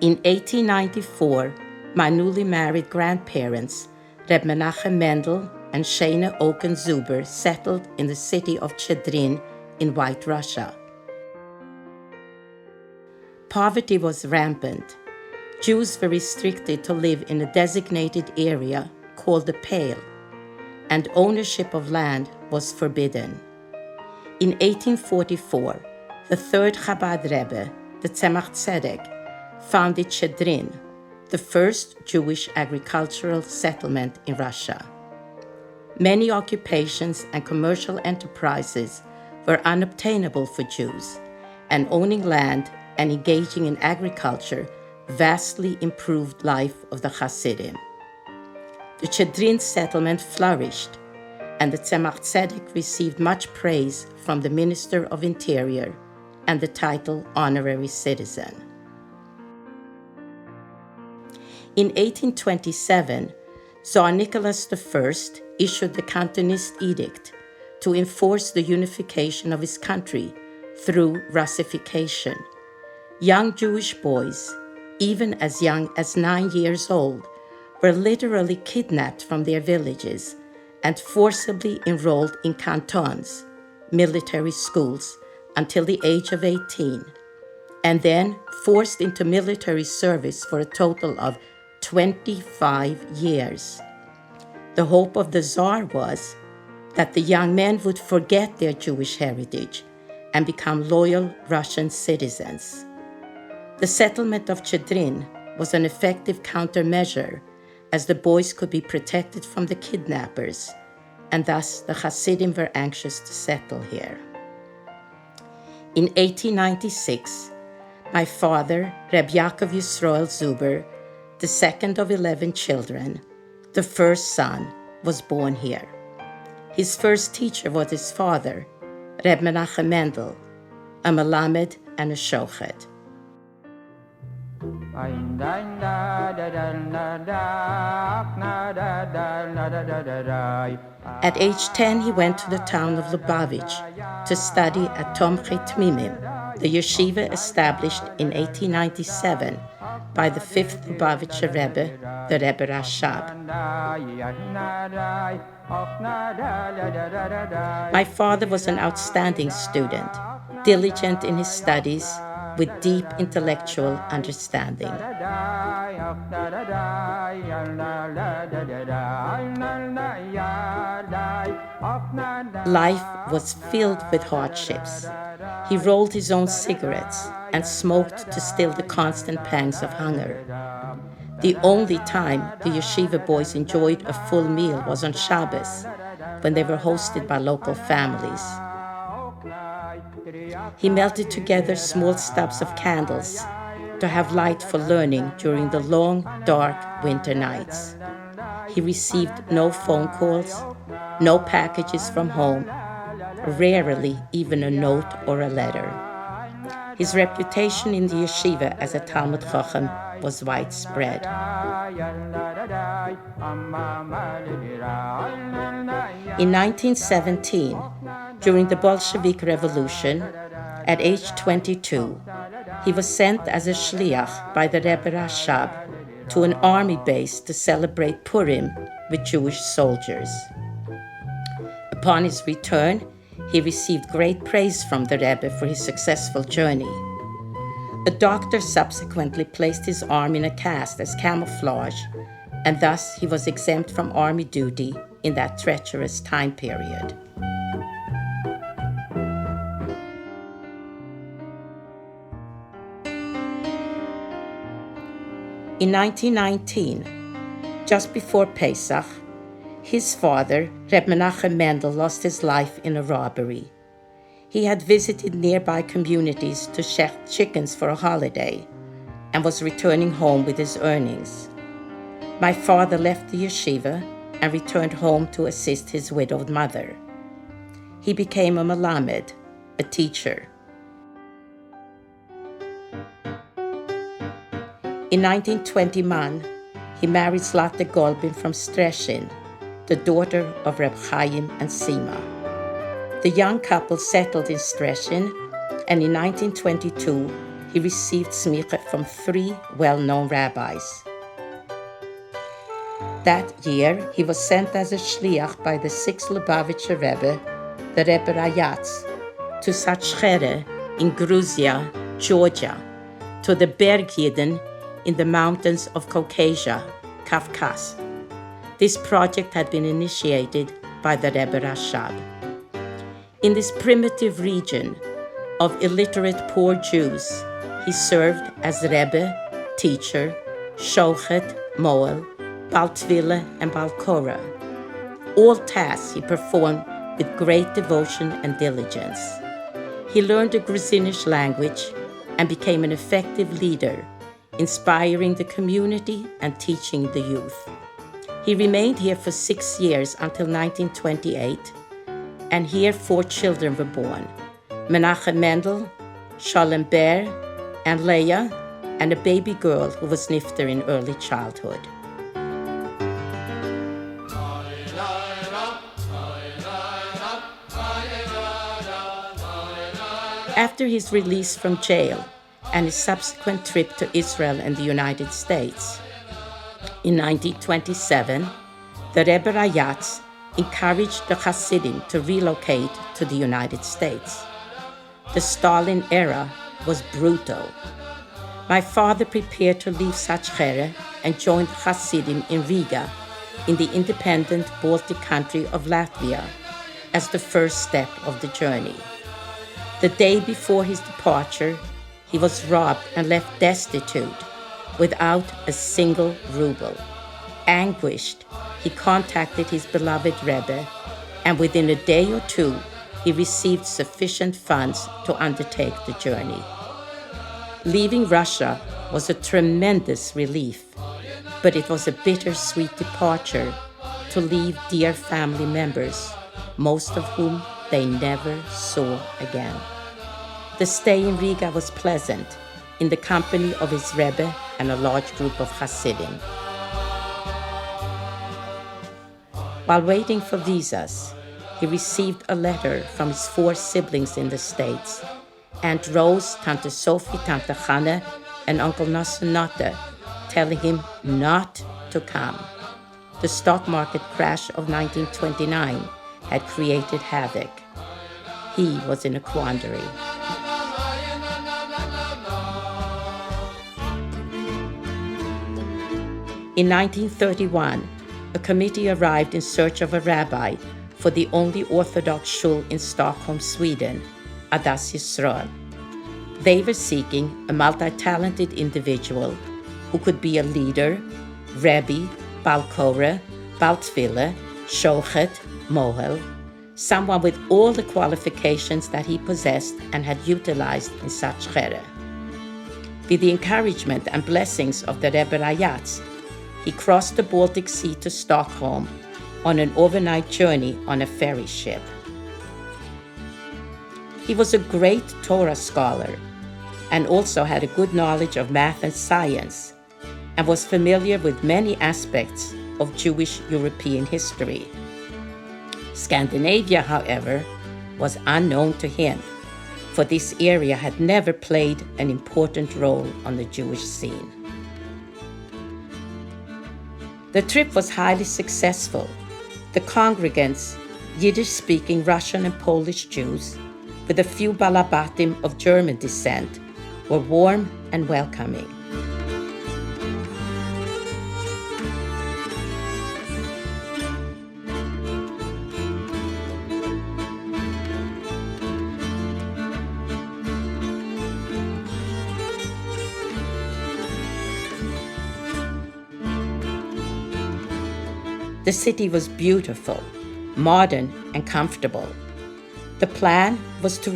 In 1894, my newly married grandparents, Reb Menachem Mendel and Chana Zuber, settled in the city of Chedrin in White Russia. Poverty was rampant. Jews were restricted to live in a designated area called the Pale, and ownership of land was forbidden. In 1844, the third Chabad Rebbe, the Tzemach Tzedek, founded Chedrin, the first Jewish agricultural settlement in Russia. Many occupations and commercial enterprises were unobtainable for Jews, and owning land and engaging in agriculture vastly improved life of the Hasidim. The Chedrin settlement flourished, and the Tzemach Tzedek received much praise from the Minister of Interior and the title Honorary Citizen. In 1827, Tsar Nicholas I issued the Cantonist Edict to enforce the unification of his country through Russification. Young Jewish boys, even as young as 9 years old, were literally kidnapped from their villages and forcibly enrolled in cantons, military schools, until the age of 18, and then forced into military service for a total of 25 years. The hope of the Tsar was that the young men would forget their Jewish heritage and become loyal Russian citizens. The settlement of Chedrin was an effective countermeasure, as the boys could be protected from the kidnappers, and thus the Hasidim were anxious to settle here. In 1896, my father, Rabbi Israel Zuber, the second of 11 children, the first son, was born here. His first teacher was his father, Reb Menachem Mendel, a Melamed and a Shochet. At age 10, he went to the town of Lubavitch to study at Tomchei Tmimim, the yeshiva established in 1897 by the fifth Lubavitcher Rebbe, the Rebbe Rashab. My father was an outstanding student, diligent in his studies, with deep intellectual understanding. Life was filled with hardships. He rolled his own cigarettes and smoked to still the constant pangs of hunger. The only time the yeshiva boys enjoyed a full meal was on Shabbos, when they were hosted by local families. He melted together small stubs of candles to have light for learning during the long, dark winter nights. He received no phone calls, no packages from home, rarely even a note or a letter. His reputation in the yeshiva as a Talmud Chacham was widespread. In 1917, during the Bolshevik Revolution, at age 22, he was sent as a shliach by the Rebbe Rashab to an army base to celebrate Purim with Jewish soldiers. Upon his return, he received great praise from the Rebbe for his successful journey. A doctor subsequently placed his arm in a cast as camouflage, and thus he was exempt from army duty in that treacherous time period. In 1919, just before Pesach, his father, Reb Menachem Mendel, lost his life in a robbery. He had visited nearby communities to shecht chickens for a holiday and was returning home with his earnings. My father left the yeshiva and returned home to assist his widowed mother. He became a melamed, a teacher. In 1921, he married Zlata Golbin from Streshin, the daughter of Reb Chaim and Sima. The young couple settled in Streshin, and in 1922, he received smicha from 3 well-known rabbis. That year, he was sent as a shliach by the 6th Lubavitcher Rebbe, the Rebbe Rayatz, to Sharfstein in Georgia, Georgia, to the Berg Yidden in the mountains of Caucasia, Kafkas. This project had been initiated by the Rebbe Rashab. In this primitive region of illiterate poor Jews, he served as Rebbe, teacher, shochet, moel, Bal Tvila, and Bal Korah. All tasks he performed with great devotion and diligence. He learned the Gruzinish language and became an effective leader, inspiring the community and teaching the youth. He remained here for 6 years until 1928, and here 4 children were born: Menachem Mendel, Shalom Ber, and Leah, and a baby girl who was nifter in early childhood. After his release from jail and his subsequent trip to Israel and the United States, in 1927, the Rebbe Rayatz encouraged the Hasidim to relocate to the United States. The Stalin era was brutal. My father prepared to leave Sachchere and joined Hasidim in Riga, in the independent Baltic country of Latvia, as the first step of the journey. The day before his departure, he was robbed and left destitute, without a single ruble. Anguished, he contacted his beloved Rebbe, and within a day or 2, he received sufficient funds to undertake the journey. Leaving Russia was a tremendous relief, but it was a bittersweet departure to leave dear family members, most of whom they never saw again. The stay in Riga was pleasant, in the company of his Rebbe and a large group of Hasidim. While waiting for visas, he received a letter from his 4 siblings in the States: Aunt Rose, Tante Sophie, Tante Chana, and Uncle Nassanata, telling him not to come. The stock market crash of 1929 had created havoc. He was in a quandary. In 1931, a committee arrived in search of a rabbi for the only Orthodox shul in Stockholm, Sweden, Adas Yisrael. They were seeking a multi-talented individual who could be a leader, Rebbe, Bal Korah, Bal Tvila, Shochet, Mohel, someone with all the qualifications that he possessed and had utilized in Sachchere. With the encouragement and blessings of the Rebbe Rayatz, he crossed the Baltic Sea to Stockholm on an overnight journey on a ferry ship. He was a great Torah scholar and also had a good knowledge of math and science, and was familiar with many aspects of Jewish European history. Scandinavia, however, was unknown to him, for this area had never played an important role on the Jewish scene. The trip was highly successful. The congregants, Yiddish-speaking Russian and Polish Jews, with a few Balabatim of German descent, were warm and welcoming. The city was beautiful, modern, and comfortable. The plan was to